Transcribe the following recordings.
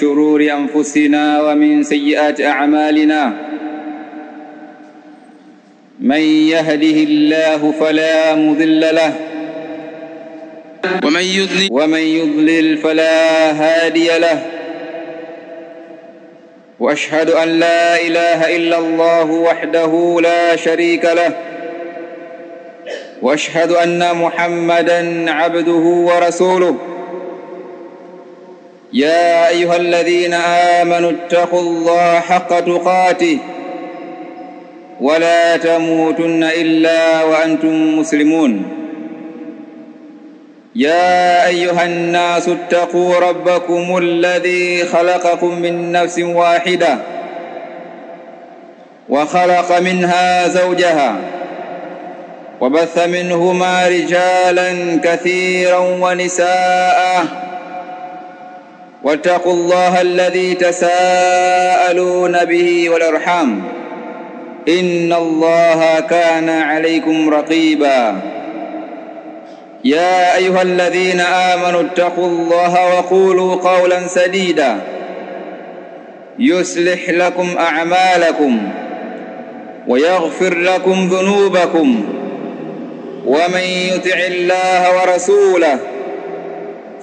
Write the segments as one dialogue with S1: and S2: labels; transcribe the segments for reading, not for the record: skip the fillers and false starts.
S1: شرور أنفسنا ومن سيئات أعمالنا من يهده الله فلا مضل له ومن يضلل فلا هادي له وأشهد أن لا إله إلا الله وحده لا شريك له وأشهد أن محمدًا عبده ورسوله يا أيها الذين آمنوا اتقوا الله حق تقاته ولا تموتن إلا وأنتم مسلمون يا أيها الناس اتقوا ربكم الذي خلقكم من نفس واحدة وخلق منها زوجها وبث منهما رجالا كثيرا ونساء واتقوا الله الذي تساءلون به والأرحام إن الله كان عليكم رقيبا يا أيها الذين آمنوا اتقوا الله وقولوا قولا سديدا يصلح لكم أعمالكم ويغفر لكم ذنوبكم ومن يطع الله ورسوله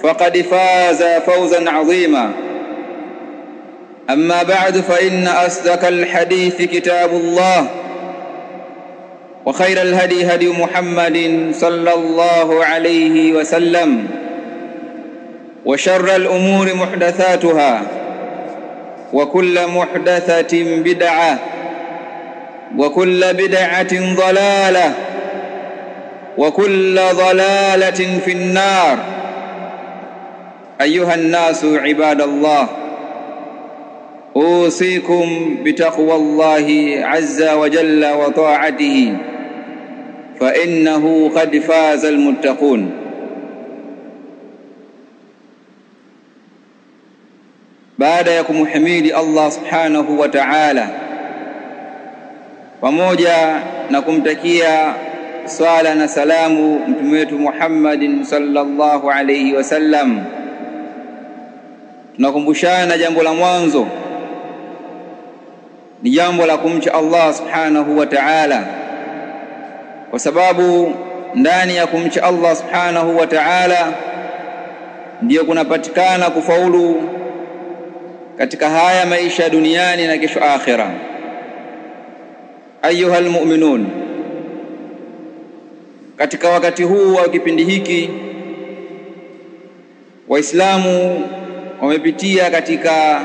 S1: فقد فاز فوزا عظيما أما بعد فإن أصدق الحديث كتاب الله وخير الهدي هدي محمد صلى الله عليه وسلم وشر الأمور محدثاتها وكل محدثة بدعة وكل بدعة ضلالة وكل ضلالة في النار أيها الناس عباد الله أوصيكم بتقوى الله عز وجل وطاعته فإنه قد فاز المتقون. Baada ya kumhimidi Allah subhanahu wa ta'ala pamoja na kumtakia swala na salamu mtume wetu Muhammadin sallallahu alayhi wasallam, tunakumbushana jambo la mwanzo ni jambo la kumcha Allah subhanahu wa ta'ala, kwa sababu ndani ya kumcha Allah subhanahu wa ta'ala ndiyo kunapatikana kufaulu katika haya maisha duniani na kesho akhira. Ayuhal mu'minun, katika wakati huu wa kipindi hiki Waislamu wamepitia katika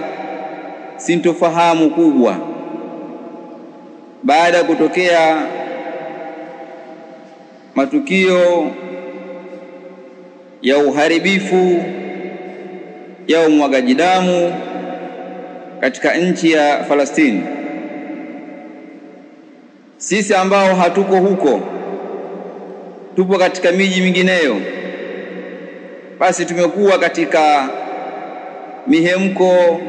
S1: sintofahamu kubwa baada ya kutokea matukio ya uharibifu ya umwagaji damu katika nchi ya Falastini. Sisi ambao hatuko huko, tupo katika miji mingineyo, basi tumekuwa katika mihemko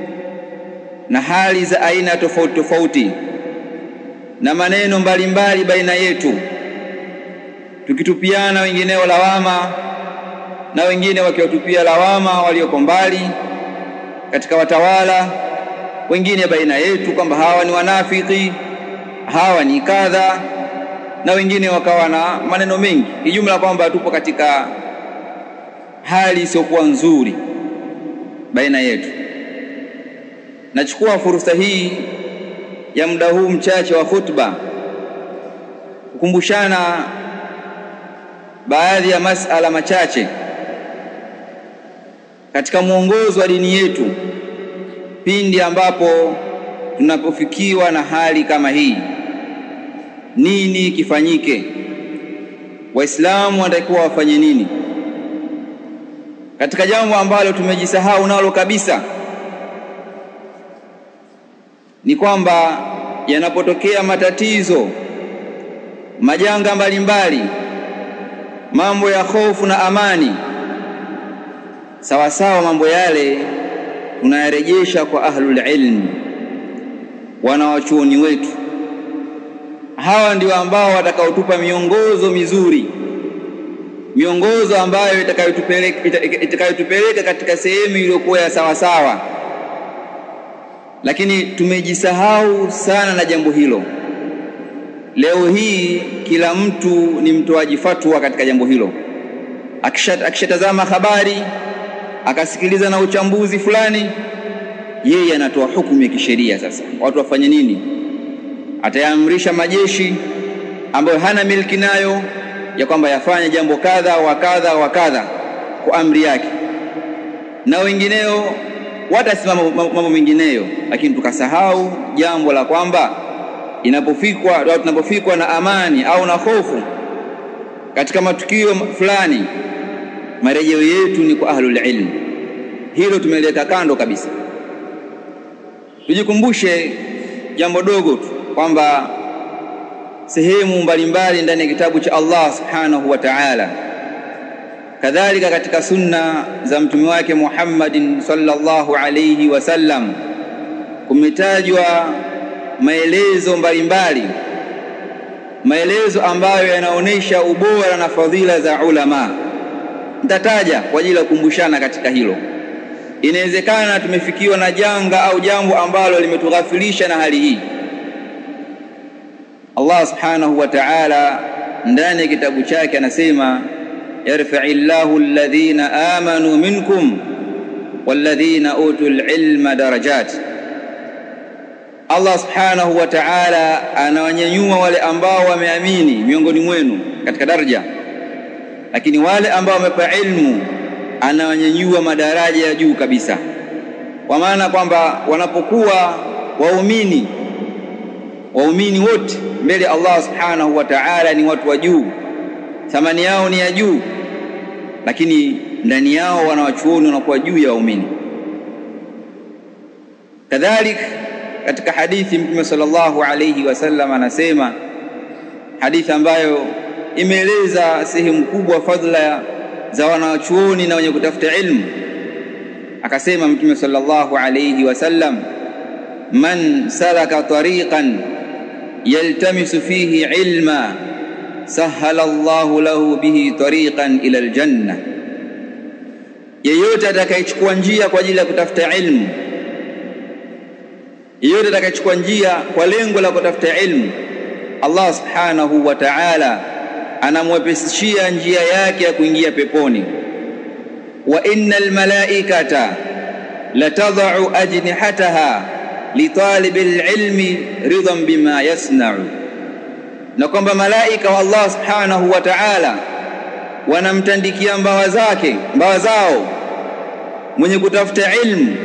S1: na hali za aina tofauti tofauti na maneno mbalimbali baina yetu, tukitupiana wengineo lawama na wengine wakiwatupia lawama walioko mbali katika watawala, wengine baina yetu kwamba hawa ni wanafiki, hawa ni kadha, na wengine wakawa na maneno mengi. Kijumla kwamba tupo katika hali isiyokuwa nzuri baina yetu. Nachukua fursa hii ya muda huu mchache wa khutba kukumbushana baadhi ya masala machache katika mwongozo wa dini yetu pindi ambapo tunapofikiwa na hali kama hii. Nini kifanyike? Waislamu wanatakiwa wafanye nini? Katika jambo ambalo tumejisahau nalo kabisa ni kwamba yanapotokea matatizo, majanga mbalimbali, mambo ya hofu na amani, sawa sawa mambo yale tunayarejesha kwa ahlul ilm, wanawachuoni wetu. Hawa ndio ambao watakaotupa miongozo mizuri, miongozo ambayo itakayotupeleka katika sehemu iliyokuwa ya sawa sawa, lakini tumejisahau sana na jambo hilo. Leo hii kila mtu ni mtoaji fatwa katika jambo hilo. Akishatazama habari, akasikiliza na uchambuzi fulani, yeye anatoa hukumu ya kisheria. Sasa watu wafanye nini? Atayaamrisha majeshi ambayo hana miliki nayo ya kwamba yafanye jambo kadha wa kadha wa kadha kwa amri yake, na wengineo watasimama mambo mengineyo. Lakini tukasahau jambo la kwamba tunapofikwa na amani au na hofu katika matukio fulani, marejeo yetu ni kwa ahlul ilm. Hilo tumeleta kando kabisa. Tujikumbushe jambo dogo tu kwamba sehemu mbalimbali ndani ya kitabu cha Allah subhanahu wa ta'ala, kadhalika katika sunna za mtume wake Muhammadin sallallahu alayhi wasallam, kumetajwa maelezo mbalimbali, maelezo ambayo yanaonesha ubora na fadhila za ulama. Nitataja kwa ajili ya kukumbushana katika hilo. Inawezekana tumefikiwa na janga au jambo ambalo limetughafilisha na hali hii. Allah subhanahu wa ta'ala ndani ya kitabu chake anasema, yarfa'illahu alladhina amanu minkum walladhina utul ilma darajat. Allah subhanahu wa ta'ala anawanyanyua wale ambao wameamini miongoni mwenu katika daraja, lakini wale ambao wamepewa ilmu anawanyanyua madaraja ya juu kabisa. Kwa maana kwamba wanapokuwa waumini wote mbele Allah subhanahu wa ta'ala ni watu wa juu, thamani yao ni ya juu, lakini ndani yao wanawachuoni wanakuwa juu ya waumini. Kadhalika katika hadithi Mtume sallallahu alayhi wasallam anasema, hadithi ambayo imeeleza sehemu kubwa fadhila za wanachuoni na wenye kutafuta ilmu. Akasema Mtume sallallahu alayhi wasallam, man salaka tariqan yaltamisu fihi ilma sahala Allahu lahu bihi tariqan ila aljanna. Yeyote atakayechukua njia kwa ajili ya kutafuta ilmu, yeyote atakayechukua njia kwa lengo la kutafuta ilmu, Allah subhanahu wa ta'ala anamwepesishia njia yake ya kuingia peponi. Wa innal malaikata latad'u ajnihataha litalibil ilmi ridan bima yasna'u. Na kwamba malaika wa Allah subhanahu wa ta'ala wanamtandikia mbawa zao mwenye kutafuta ilmu,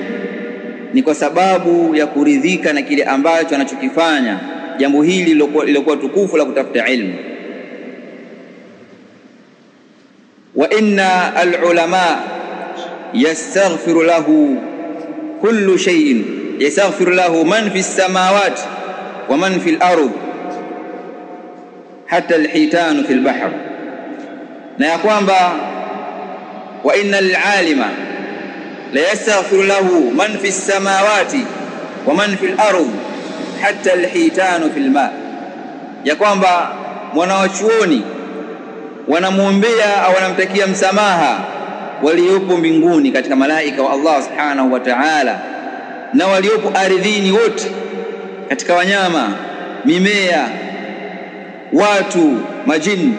S1: ni kwa sababu ya kuridhika na kile ambacho anachokifanya, jambo hili lilokuwa tukufu la kutafuta ilmu. Wa inna al-ulama yastaghfiru lahu kullu shay'in, yastaghfiru lahu man fi as-samawati wa man fi al-ardh hatta al-hitanu fi al-bahr. Na ya kwamba wa inna al-alima la yastaghfiru lahu man fi as-samawati wa man fi al-ardh hatta al-hitanu fi al-ma. Ya kwamba mwanachuoni wanamuombea au wanamtakia msamaha waliopo mbinguni katika malaika wa Allah subhanahu wa ta'ala, na waliopo ardhini wote katika wanyama, mimea, watu, majini,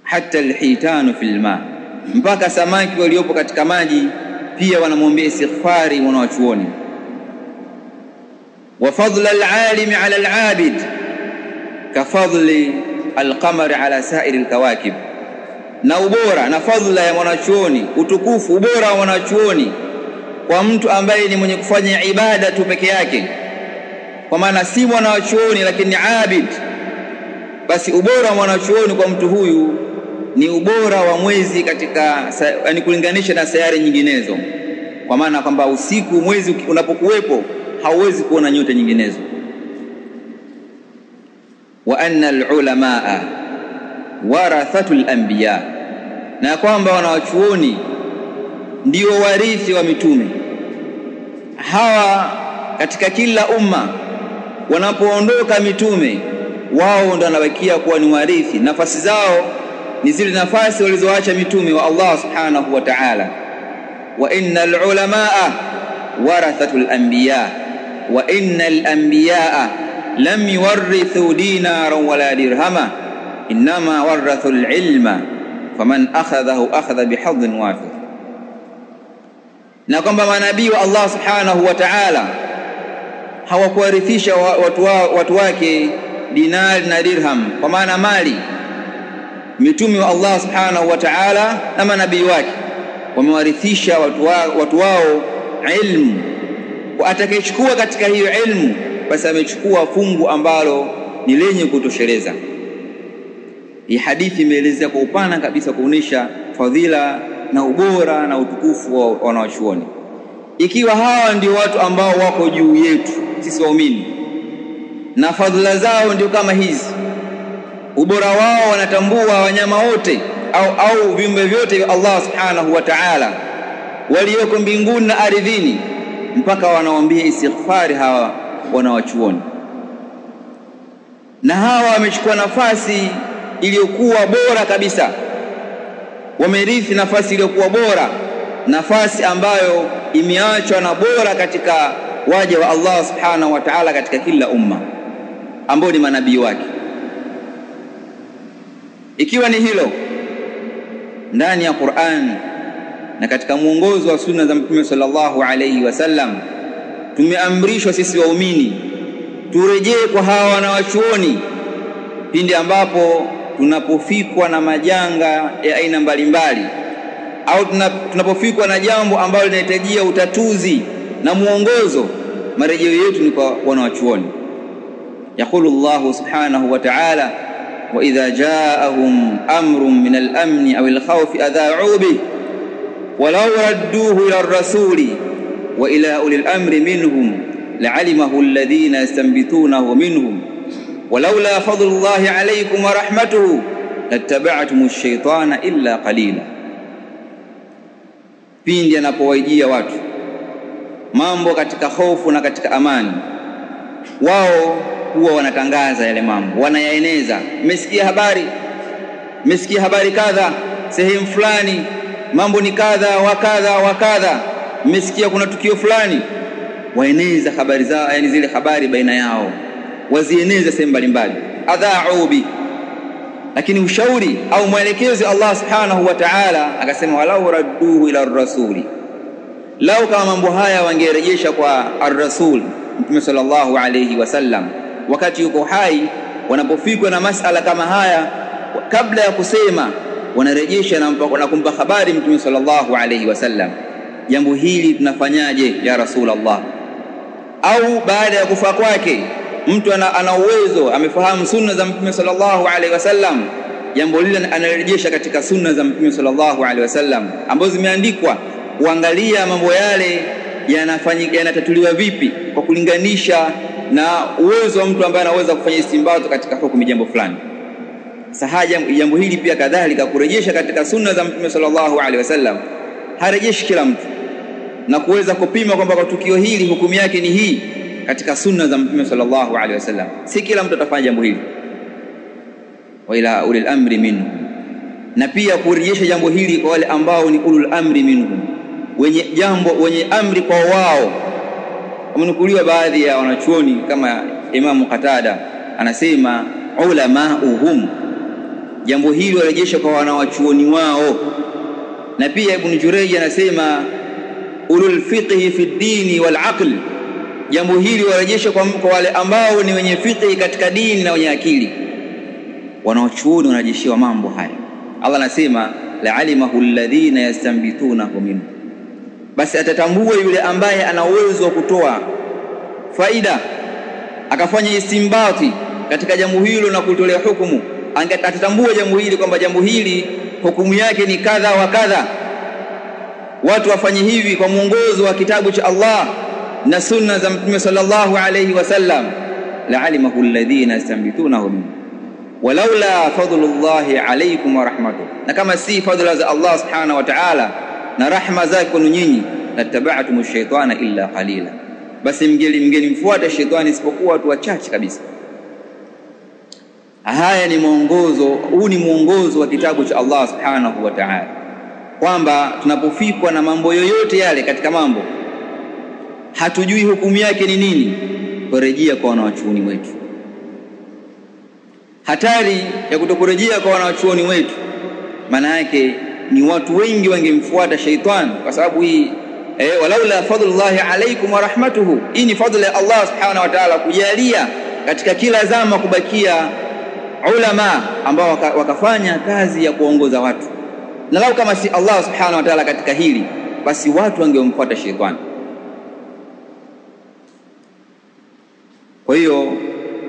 S1: hatta alhitanu fil ma, mpaka samaki waliopo katika maji pia wanamuombea istighfari wanawachuoni. Wa fadla alalimi ala alabid kafadli alqamari ala sairi alkawakib. Na ubora na fadhila ya mwanachuoni, utukufu, ubora wa mwanachuoni kwa mtu ambaye ni mwenye kufanya ibada tu peke yake, kwa maana si mwanachuoni lakini abid, basi ubora wa mwanachuoni kwa mtu huyu ni ubora wa mwezi katika, yani kulinganisha na sayari nyinginezo, kwa maana kwamba usiku mwezi unapokuwepo hauwezi kuona nyota nyinginezo. Wa anna al-ulamaa warathatul anbiya, na kwamba wanawachuoni ndio warithi wa mitume. Hawa katika kila umma wanapoondoka mitume, wao ndio wanabakia kuwa ni warithi. Nafasi zao ni zile nafasi walizoacha mitume wa Allah subhanahu wa ta'ala. Wa innal ulamaa warathatul anbiya wa innal anbiyaa lam yuwarrithu dinaran wala dirhama inma warathul ilma faman akhadhahu akhadha bihadhin wafir. Na kwamba manabii wa Allah subhanahu wa ta'ala hawakuwarithisha watu wake dinari na dirham, kwa maana mali. Mitume wa Allah subhanahu wa ta'ala na manabii wake wamewarithisha watu wao ilmu. Kwa atakayechukua katika hiyo ilmu, basi amechukua fungu ambalo ni lenye kutosheleza. Hii hadithi imeelezea kwa upana kabisa kuonesha fadhila na ubora na utukufu wa wanawachuoni. Ikiwa hawa ndio watu ambao wako juu yetu sisi waumini, na fadhila zao ndio kama hizi, ubora wao wanatambua wanyama wote au viumbe vyote vya Allah subhanahu wa ta'ala walioko mbinguni na ardhini, mpaka wanawaambia istighfari hawa wanawachuoni. Na hawa wamechukua nafasi iliyokuwa bora kabisa, wamerithi nafasi iliyokuwa bora, nafasi ambayo imeachwa na bora katika waja wa Allah subhanahu wa ta'ala katika kila umma, ambao ni manabii wake. Ikiwa ni hilo ndani ya Qur'an na katika mwongozo wa sunna za Mtume sallallahu alayhi wasallam, tumeamrishwa sisi waumini turejee kwa hawa wanawachuoni pindi ambapo tunapofikwa na majanga ya aina mbalimbali, au tunapofikwa na jambo ambalo linahitajia utatuzi na muongozo. Marejeo yetu ni kwa wanawachuoni. Yaqulu Allah subhanahu wa ta'ala: wa idha ja'ahum amrun min al-amn aw al-khawf adha'u bihi walau radduhu ila ar-rasuli wa ila ulil amri minhum la'alimahu alladhina yastanbitunahu minhum walaula fadlullahi alaykum wa rahmatuhu lattaba'tumush shaytana illa qalila. Pindi anapowajia watu mambo katika hofu na katika amani, wao huwa wanatangaza yale mambo, wanayaeneza. Mmesikia habari kadha sehemu fulani, mambo ni kadha wa kadha, mmesikia kuna tukio fulani, waeneza habari zao, yani zile habari baina yao wazieneza sehemu mbalimbali. Adha'u bi, lakini ushauri au mwelekezo Allah subhanahu wa ta'ala akasema walau radduhu ila ar-rasuli, lau kama mambo haya wangerejesha kwa ar-rasul Mtume sallallahu alayhi wasallam wakati yuko hai, wanapofikwa na masala kama haya, kabla ya kusema wanarejesha na kumpa habari Mtume sallallahu alayhi wasallam, jambo hili tunafanyaje ya Rasulullah? Au baada ya kufa kwake mtu ana uwezo, amefahamu sunna za Mtume sallallahu alaihi wasallam, jambo lile anarejesha katika sunna za Mtume sallallahu alaihi wasallam ambazo zimeandikwa, kuangalia mambo yale yanatatuliwa vipi kwa kulinganisha na uwezo wa mtu ambaye anaweza kufanya istinbato katika hukumu jambo fulani. Sahaja jambo hili pia kadhalika kurejesha katika sunna za Mtume sallallahu alaihi wasallam, harejeshi kila mtu na kuweza kupima kwamba kwa tukio hili hukumu yake ni hii katika sunna za Mtume sallallahu alaihi wasallam. Si kila mtu atafanya jambo hili. Wa ila ulil amri minhum, na pia kurejesha jambo hili kwa wale ambao ni ulul amri minhum, wenye amri kwa wao. Wamenukuliwa baadhi ya wanachuoni kama Imam Qatada anasema ulamauhum, jambo hili warejesha kwa wanawachuoni wao. Na pia Ibn Jurayj anasema ulul fiqhi fi dini wal aql, jambo hili warejesha kwa wale ambao ni wenye fiqhi katika dini na wenye akili. Wanawachuoni wanarejeshiwa mambo haya. Allah anasema la'alimahu alladhina yastanbitunahu minhu, basi atatambua yule ambaye ana uwezo wa kutoa faida akafanya istimbati katika jambo hilo na kutolea hukumu. Atatambua jambo hili kwamba jambo hili hukumu yake ni kadha wa kadha. Watu wafanye hivi kwa mwongozo wa kitabu cha Allah na sunna za Mtume sallallahu alayhi wasallam. La'alimahu alladhina yastanbitunahu minhu walaula fadlullahi alaykum wa rahmatuhu, na kama si fadhila za Allah subhanahu wa ta'ala na rahma zake kwenu nyinyi, lattaba'tumush shaytana illa qalila, basi mngelimfuata shetani isipokuwa watu wachache kabisa. Haya ni mwongozo, huu ni mwongozo wa kitabu cha Allah subhanahu wa ta'ala, kwamba tunapofikwa na mambo yoyote yale katika mambo, hatujui hukumu yake ni nini, kurejea kwa wanawachuoni wetu. Hatari ya kutokurejea kwa wanawachuoni wetu, maana yake ni watu wengi wangemfuata shaitan, kwa sababu hii walaula fadlullahi alaykum wa rahmatuhu, hii ni fadhila ya Allah subhanahu wa ta'ala kujalia katika kila zama kubakia ulama ambao wakafanya kazi ya kuongoza watu. Na lau kama si Allah subhanahu wa ta'ala katika hili, basi watu wangemfuata shaitan. Kwa hiyo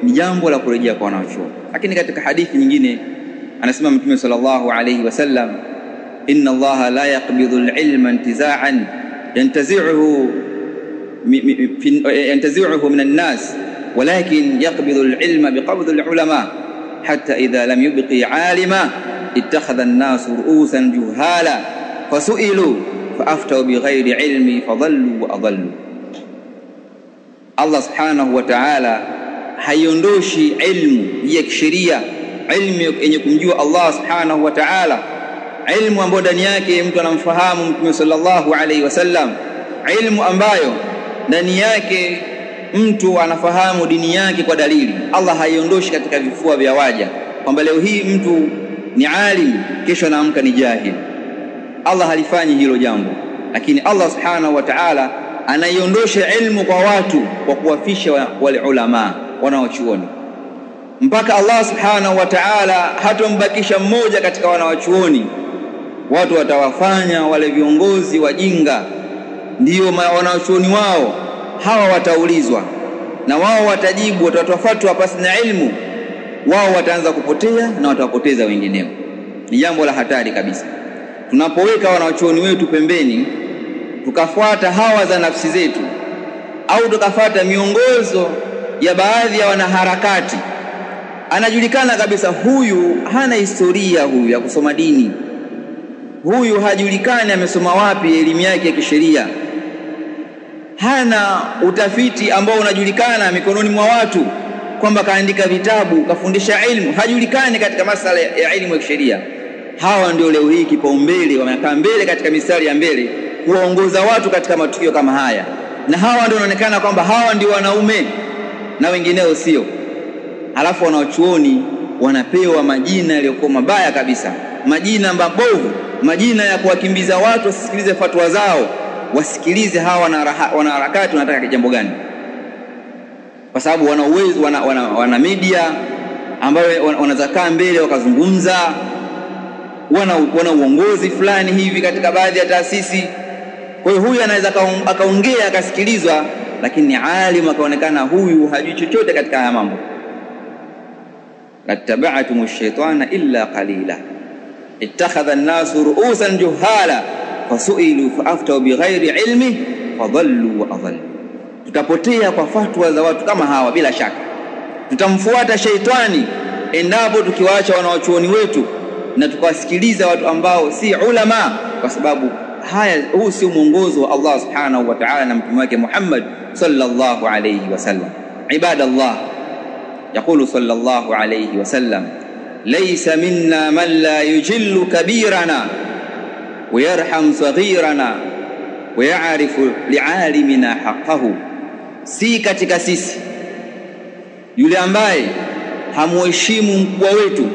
S1: ni jambo la kurejea kwa wanawachuoni. Lakini katika hadithi nyingine anasema Mtume sallallahu alayhi wasallam, inna Allaha la yaqbidu al-ilma intiza'an yantazi'uhu min an-nas, walakin yaqbidu al-ilma biqabdi al-ulama hatta idha lam yubqi 'alima ittakhadha an-nas ru'usan juhala fasu'ilu fa'aftaw bighayri 'ilmi fadallu wa adallu. Allah subhanahu wa ta'ala haiondoshi ilmu ya kisheria, ilmu yenye kumjua Allah subhanahu wa ta'ala, ilmu ambayo ndani yake mtu anamfahamu Mtume sallallahu alayhi wasallam, ilmu ambayo ndani yake mtu anafahamu dini yake kwa dalili. Allah haiondoshi katika vifua vya waja kwamba leo hii mtu ni alim, kesho anaamka ni jahil. Allah halifanyi hilo jambo, lakini Allah subhanahu wa ta'ala anaiondosha ilmu kwa watu kwa kuwafisha wale ulama wanawachuoni, mpaka Allah subhanahu wa ta'ala hatombakisha mmoja katika wanawachuoni. Watu watawafanya wale viongozi wajinga ndio wanawachuoni wao. Hawa wataulizwa na wao watajibu, watatoa fatwa pasi na ilmu. Wao wataanza kupotea na watawapoteza wengineo. Ni jambo la hatari kabisa. Tunapoweka wanawachuoni wetu pembeni tukafuata hawa za nafsi zetu, au tukafuata miongozo ya baadhi ya wanaharakati, anajulikana kabisa huyu hana historia huyu ya kusoma dini, huyu hajulikani amesoma wapi elimu yake ya kisheria, hana utafiti ambao unajulikana mikononi mwa watu kwamba kaandika vitabu, kafundisha ilmu, hajulikani katika masala ya elimu ya kisheria. Hawa ndio leo hii kipaumbele, wamekaa mbele katika mistari ya mbele kuwaongoza watu katika matukio kama haya, na hawa ndio wanaonekana kwamba hawa ndio wanaume na wengineo sio. Halafu wanawachuoni wanapewa majina yaliyokuwa mabaya kabisa, majina mabovu, majina ya kuwakimbiza watu wasisikilize fatwa zao, wasikilize hawa wanaharakati wanataka jambo gani, kwa sababu wana uwezo, wana media ambayo wanazakaa mbele wakazungumza, wana uongozi fulani hivi katika baadhi ya taasisi. Kwa hiyo huyu anaweza akaongea akasikilizwa, lakini alim akaonekana huyu hajui chochote katika haya mambo. Lattaba'tum ash-shaytana illa qalila ittakhadha an-nasu ru'usan juhala fasu'ilu fa'aftaw bighairi ilmi fadallu wa adallu. Tutapotea kwa fatwa za watu kama hawa bila shaka. Tutamfuata shaitani endapo tukiwaacha wanawachuoni wetu na tukawasikiliza watu ambao si ulama, kwa sababu huu si mwongozo wa Allah subhanahu wa ta'ala na mtume wake Muhammad sallallahu alayhi wasallam. Ibadallah, يقول صلى الله عليه وسلم: ليس منا من لا يجل كبيرنا ويرحم صغيرنا ويعرف لعالمنا حقه. Si katika sisi yule ambaye hamuheshimu mkubwa wetu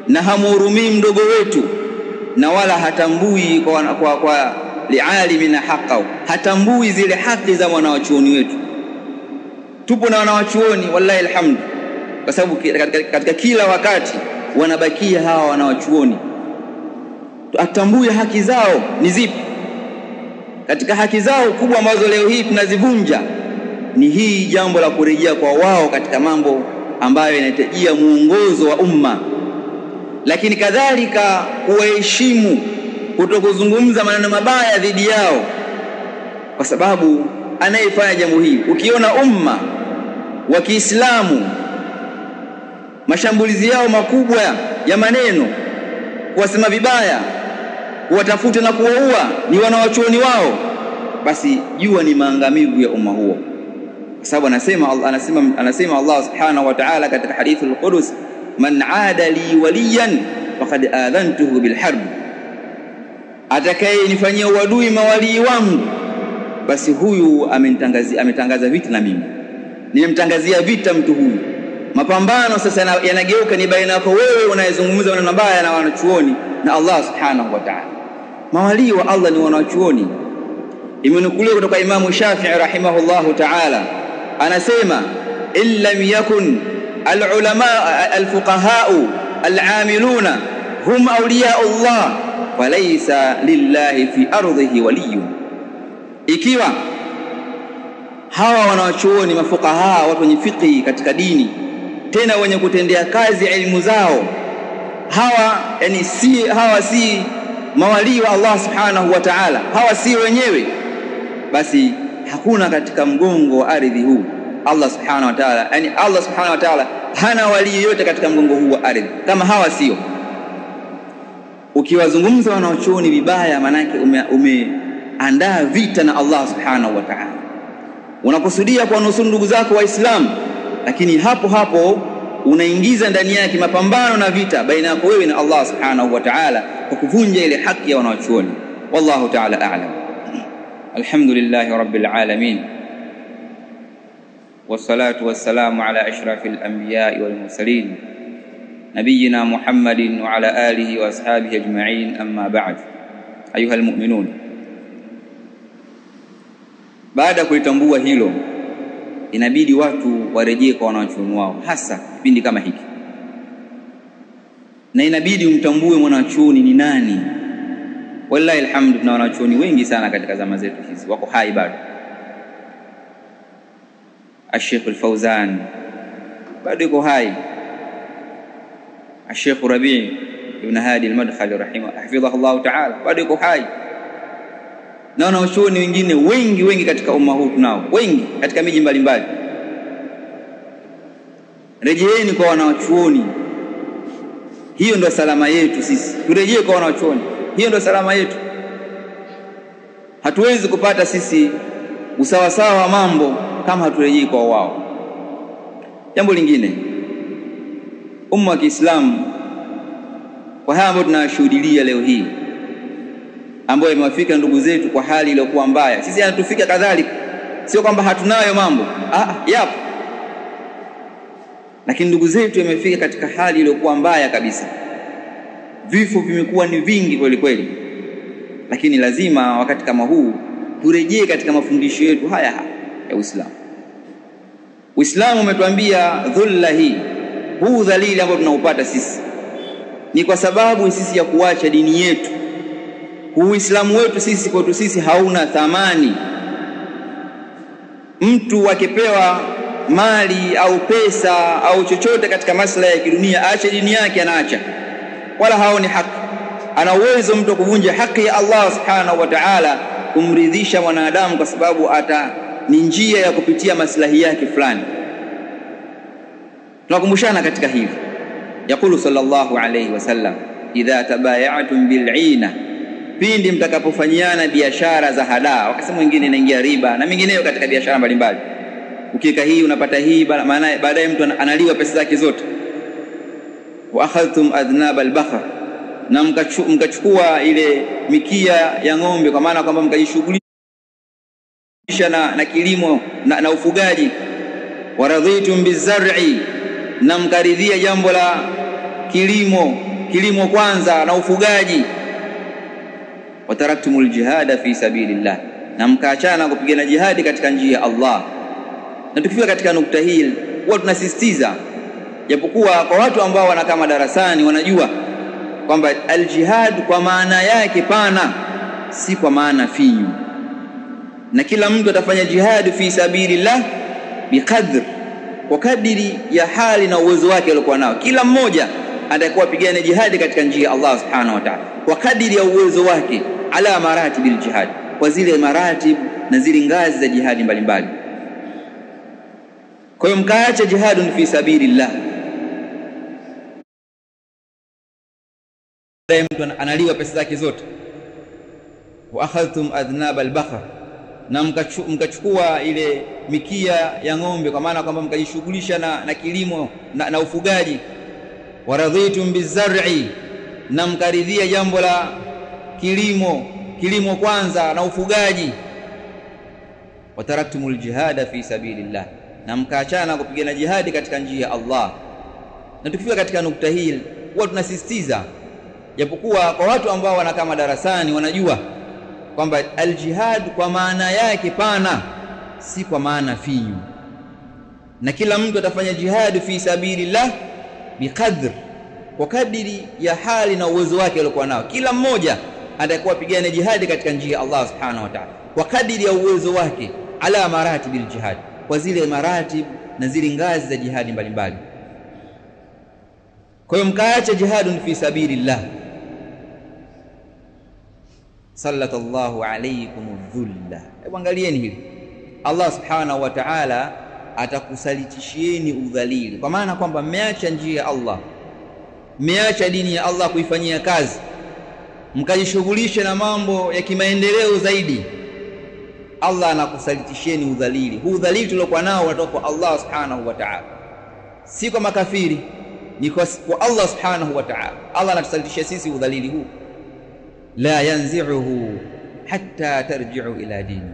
S1: na hamhurumii mdogo wetu, na wala hatambui kwa lialimina haqqahu, hatambui zile haki za wanawachuoni wetu. Tupo na wanawachuoni wallahi alhamd, kwa sababu katika kila wakati wanabakia hawa wanawachuoni. Atambue haki zao ni zipi. Katika haki zao kubwa ambazo leo hii tunazivunja ni hii jambo la kurejea kwa wao katika mambo ambayo yanahitajia muongozo wa umma, lakini kadhalika kuwaheshimu, kutokuzungumza maneno mabaya dhidi yao, kwa sababu anayefanya jambo hili, ukiona umma wa Kiislamu mashambulizi yao makubwa ya maneno, kuwasema vibaya, kuwatafuta na kuwaua ni wanawachuoni wao, basi jua ni maangamivu ya umma huo. Kwa sababu anasema Allah subhanahu wa ta'ala katika hadithi al-Qudus: man aada li waliyan faqad adhantuhu bil harb, atakayenifanyia uadui mawalii wangu, basi huyu ametangaza vita na mimi, nimemtangazia vita mtu huyu. Mapambano sasa yanageuka ni baina yako wewe unayezungumza maneno mabaya na wanachuoni na Allah subhanahu wa ta'ala. Mawali wa Allah ni wanachuoni. Imenukuliwa kutoka Imamu Shafi'i rahimahullahu ta'ala, anasema illam yakun al-ulama al-fuqaha al-amiluna hum awliya Allah falaysa lillahi fi ardhihi waliyyun. Ikiwa hawa wanachuoni mafuqaha, watu wenye fiqh katika dini, tena wenye kutendea kazi elimu zao, hawa si mawali wa Allah subhanahu wa ta'ala, hawa si wenyewe, basi hakuna katika mgongo wa ardhi huu Allah subhanahu wa ta'ala, yani Allah subhanahu wa ta'ala hana wali yote katika mgongo huu wa ardhi kama hawa sio. Ukiwazungumza wanaochuoni vibaya, manake umeandaa vita na Allah subhanahu wa ta'ala, unakusudia kwa nusuru ndugu zako waislamu, lakini hapo hapo unaingiza ndani yake mapambano na vita baina yako wewe na Allah subhanahu wa ta'ala kwa kuvunja ile haki ya wanaochuoni. Wallahu ta'ala a'lam. Alhamdulillahi rabbil alamin, wassalatu wassalamu ala ashrafil anbiya'i wal mursalin nabiyyina Muhammadin wa ala alihi wa ashabihi ajma'in, amma ba'd. Ayuha almu'minun, baada ya kulitambua hilo, inabidi watu warejee kwa wanachuoni wao, hasa kipindi kama hiki, na inabidi umtambue mwanachuoni ni nani. Wallahi alhamdu, tuna wanachuoni wengi sana katika zama zetu hizi, wako hai bado. Sheikh Al-Fawzan bado yuko hai, Sheikh Rabi' ibn Hadi Al-Madkhali hafidhahullah ta'ala bado yuko hai, na wanachuoni wengine wengi katika umma huu tunao wengi katika miji mbalimbali. Rejeeni kwa wanachuoni, hiyo ndio salama yetu sisi. Turejee kwa wanachuoni, hiyo ndio salama yetu. Hatuwezi kupata sisi usawasawa wa mambo kama haturejei kwa wao. Jambo lingine, umma wa Kiislamu kwa haya ambayo tunashuhudia leo hii, ambayo imewafika ndugu zetu kwa hali iliyokuwa mbaya, sisi yanatufika kadhalika. Sio kwamba hatunayo mambo, yapo, lakini ndugu zetu yamefika katika hali iliyokuwa mbaya kabisa. Vifo vimekuwa ni vingi kweli kweli, lakini lazima wakati kama huu turejee katika mafundisho yetu haya ya Uislamu. Uislamu umetuambia dhulla huu dhalili ambao tunaupata sisi ni kwa sababu sisi ya kuacha dini yetu. Uislamu wetu sisi kwetu sisi hauna thamani. Mtu akipewa mali au pesa au chochote katika maslahi ya kidunia, aache dini yake, anaacha, wala haoni haki. Ana uwezo mtu kuvunja haki ya Allah subhanahu wa ta'ala kumridhisha mwanadamu, kwa sababu ni njia ya kupitia maslahi yake fulani. Tunakumbushana katika hili. Yakulu sallallahu alayhi wasallam, idha tabaya'tum bil'ina, pindi mtakapofanyiana biashara za hadaa. Wakasema wengine inaingia riba na mingineyo katika biashara mbalimbali. Ukiweka hii unapata hii, maana baadaye mtu analiwa pesa zake zote. Wa akhadhtum adnab al-bakhr, na mkachukua ile mikia ya ng'ombe, kwa maana kwamba mkajishughulisha na kilimo na ufugaji. Waradhitum bizar'i, na mkaridhia jambo la kilimo kwanza na ufugaji. Wataraktumul jihada fi sabilillah, na mkaachana kupigana jihadi katika njia ya Allah. Na tukifika katika nukta hii huwa tunasisitiza, japokuwa kwa watu ambao wanakaa madarasani wanajua kwamba aljihad kwa maana yake pana, si kwa maana finyu, na kila mtu atafanya jihad fi sabilillah biqadr, kwa kadiri ya hali na uwezo wake aliokuwa nao. Kila mmoja atakuwa pigana jihad katika njia ya Allah subhanahu wa ta'ala kwa kadiri ya uwezo wake, ala maratibil jihad, kwa zile maratib na zile ngazi za jihadi mbalimbali. Kwa hiyo mkaacha jihadun fi sabilillah, mtu analiwa pesa zake zote. Wa akhadhtum adnab al-bakhr, na mkachukua ile mikia ya ng'ombe, kwa maana kwamba mkajishughulisha na kilimo na ufugaji. Waradhitum bizar'i, na mkaridhia jambo la kilimo kwanza na ufugaji. wa taraktumul jihada fi sabilillah, na mkaachana kupigana jihadi katika njia ya Allah. Na tukifika katika nukta hii huwa tunasisitiza, japokuwa kwa watu ambao wanakaa madarasani wanajua kwamba aljihad kwa maana yake pana, si kwa maana finyu, na kila mtu atafanya jihad fi sabilillah biqadr, kwa kadiri ya hali na uwezo wake aliokuwa nao. Kila mmoja atakuwa pigana jihadi katika njia ya Allah subhanahu wa ta'ala kwa kadiri ya uwezo wake, ala maratibil jihad, kwa zile maratib na zile ngazi za jihadi mbalimbali. Kwa hiyo mkaacha jihadun fi sabilillah, sallallahu alaykum dhulla. Hebu angalieni hili, Allah subhanahu wa ta'ala atakusalitishieni udhalili, kwa maana kwamba mmeacha njia ya Allah, mmeacha dini ya Allah kuifanyia kazi, mkajishughulisha na mambo ya kimaendeleo zaidi. Allah anakusalitishieni udhalili. Huu udhalili tuliokuwa nao unatoka kwa Allah subhanahu wa ta'ala, si kwa makafiri, ni kwa Allah subhanahu wa ta'ala. Allah anatusalitishia sisi udhalili huu, la yanzi'uhu hatta tarji'u ila dini.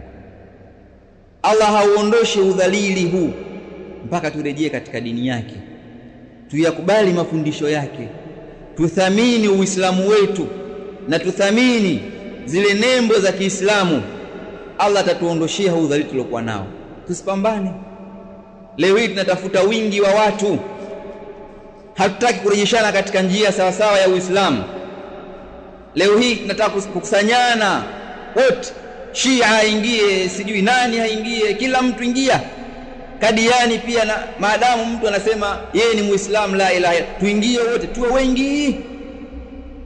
S1: Allah hauondoshi udhalili huu mpaka turejee katika dini yake, tuyakubali mafundisho yake, tuthamini Uislamu wetu na tuthamini zile nembo za Kiislamu. Allah atatuondoshia udhalili tuliokuwa nao. Tusipambane. Leo hii tunatafuta wingi wa watu, hatutaki kurejeshana katika njia sawa sawa ya Uislamu. Leo hii tunataka kukusanyana wote, Shia aingie, sijui nani haingie, kila mtu ingia. Kadiani pia, na maadamu mtu anasema yeye ni Muislamu, la ilaha illa, tuingie wote, tuwe wengi,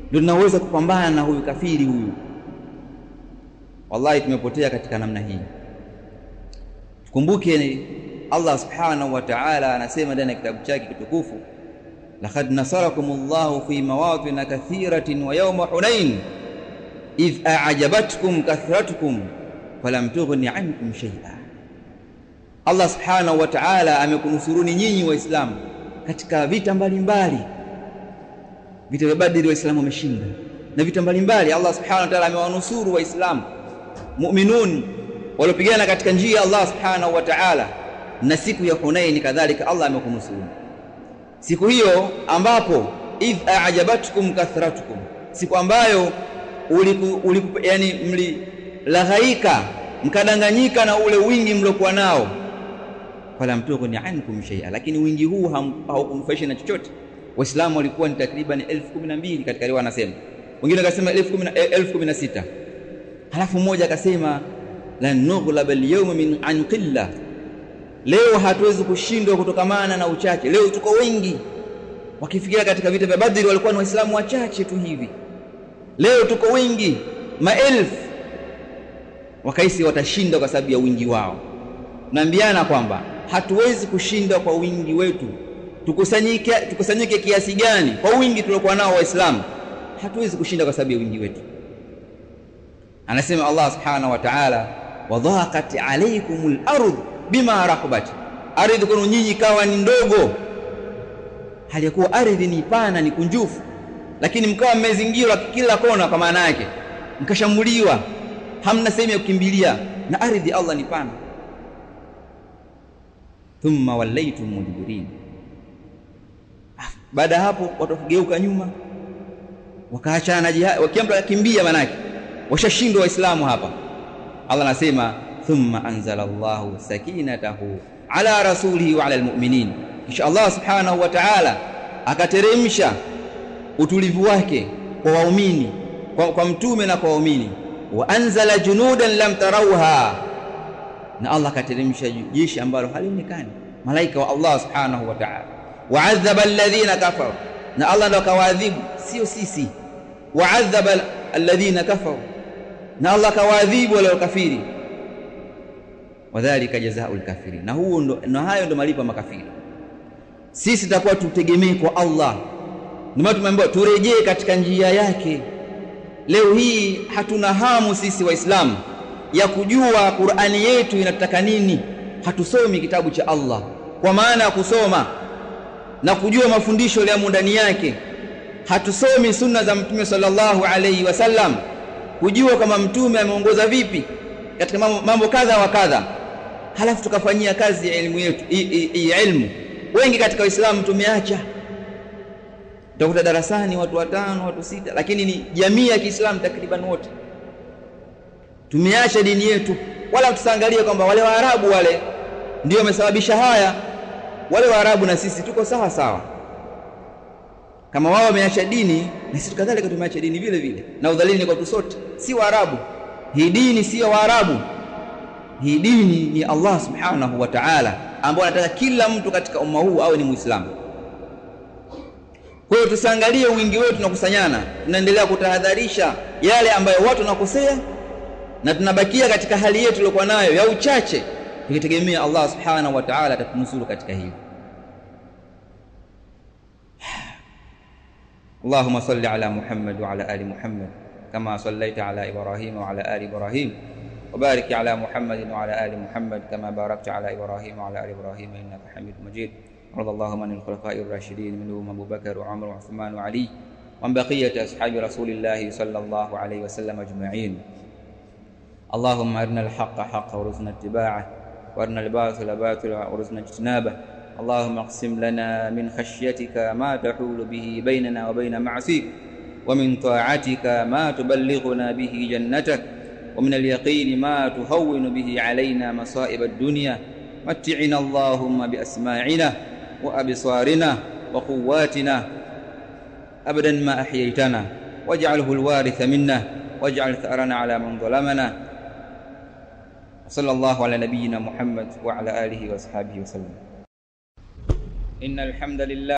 S1: ndio tunaweza kupambana na huyu kafiri huyu. Wallahi tumepotea katika namna hii. Tukumbuke Allah subhanahu wa ta'ala anasema ndani ya kitabu chake kitukufu, laqad nasarakumullahu fi mawatin kathiratin wa yawma hunain idh a'jabatkum kathratukum falam tughni ankum shay'a. Allah subhanahu wa ta'ala amekunusuruni nyinyi waislamu katika vita mbalimbali. Vita vya Badri waislamu wameshinda, na vita mbalimbali Allah subhanahu wa ta'ala amewanusuru waislamu mu'minun waliopigana katika njia ya Allah subhanahu wa ta'ala. Na siku ya Hunain kadhalika Allah amekunusuru. Siku hiyo ambapo idh a'jabatkum kathratukum, siku ambayo yani mlilaghaika, mkadanganyika na ule wingi mliokuwa nao, falam tughni ankum shay'a, lakini wingi huu haukunufaisha na chochote. Waislamu walikuwa ni takriban 12,000 katika riwaya anasema, wengine wakasema 16,000. Halafu mmoja akasema lan nughlab al-yawma min an qilla, leo hatuwezi kushindwa kutokamana na uchache, leo tuko wengi. Wakifikia katika vita vya Badri walikuwa ni waislamu wachache tu hivi, leo tuko wengi maelfu. Wakaisi watashinda kwa sababu ya wingi wao. Naambiana kwamba hatuwezi kushinda kwa wingi wetu. Tukusanyike kiasi gani kwa wingi tuliokuwa nao waislamu, hatuwezi kushinda kwa sababu ya wingi wetu. Anasema Allah subhanahu wa ta'ala, wadhaqat alaykumul ardh bima rahabat, ardhi kwenu nyinyi kawa ni ndogo, hali ya kuwa ardhi ni pana, ni kunjufu, lakini mkawa mmezingirwa kila kona, kwa maana yake mkashambuliwa, hamna sehemu ya kukimbilia, na ardhi Allah ni pana. Thumma wallaytum mudbirin, baada hapo watageuka nyuma, wakaachana na jihad, wakiamka kimbia, maana yake washashindwa waislamu hapa. Allah anasema thumma anzala Allahu sakinatahu ala rasulihi wa ala almu'minin, kisha Allah subhanahu wa ta'ala akateremsha utulivu wake kwa waumini, kwa mtume na kwa waumini. Wa anzala junudan lam tarawha, na Allah akateremsha jeshi ambalo halionekani, malaika wa Allah subhanahu wa ta'ala. Wa adhaba alladhina kafaru, na Allah ndo akawaadhibu, sio sisi. Wa adhaba alladhina kafaru, na Allah kawaadhibu wale wakafiri. Wadhalika jazaa'ul kafirin, na huo ndo hayo ndo malipo ya makafiri. Sisi tutakuwa tutegemee kwa Allah, ndio tumeambiwa turejee katika njia yake. Leo hii hatuna hamu sisi waislamu ya kujua Qur'ani yetu inataka nini. Hatusomi kitabu cha Allah kwa maana ya kusoma na kujua mafundisho yaliyomo ndani yake. Hatusomi sunna za Mtume sallallahu alayhi wasallam kujua kama Mtume ameongoza vipi katika mambo kadha wa kadha. halafu tukafanyia kazi ya elimu yetu. Ilmu wengi katika Uislamu tumeacha. Utakuta darasani watu 5, watu 6, lakini ni jamii ya Kiislamu takriban wote tumeacha dini yetu. Wala tusiangalie kwamba wale Waarabu wale ndio wamesababisha haya. Wale Waarabu na sisi tuko sawa sawa. Kama wao wameacha dini, na sisi kadhalika tumeacha dini vile vile. Na udhalili ni kwa tu sote, si Waarabu. Hii dini si ya Waarabu. Hii dini ni Allah subhanahu wa ta'ala, ambaye anataka kila mtu katika umma huu awe ni Muislamu. Kwa hiyo tusiangalie wingi wetu na kusanyana, tunaendelea kutahadharisha yale ambayo watu wanakosea, na tunabakia katika hali yetu iliyokuwa nayo ya uchache, tukitegemea Allah subhanahu wa ta'ala atatunusuru katika hili. Allahumma salli ala Muhammad wa ala ali Muhammad kama sallaita ala Ibrahim wa ala ali Ibrahim, wa barik ala Muhammad wa ala ali Muhammad kama barakta ala Ibrahim wa ala ali Ibrahim innaka Hamidum Majid. رضي اللهم عن الخلفاء الراشدين منهم أبو بكر وعمر وعثمان وعلي وعن بقية أصحاب رسول الله صلى الله عليه وسلم أجمعين. اللهم أرنا الحق حقا وارزقنا اتباعه، وأرنا الباطل باطلا وارزقنا اجتنابه. اللهم اقسم لنا من خشيتك ما تحول به بيننا وبين معصيك، ومن طاعتك ما تبلغنا به جنتك، ومن اليقين ما تهون به علينا مصائب الدنيا. متعنا اللهم بأسماعنا وأبصارنا وقواتنا أبدا ما أحييتنا، واجعله الوارث منا، واجعل ثأرنا على من ظلمنا. صلى الله على نبينا محمد وعلى آله وأصحابه وسلم. إن الحمد لله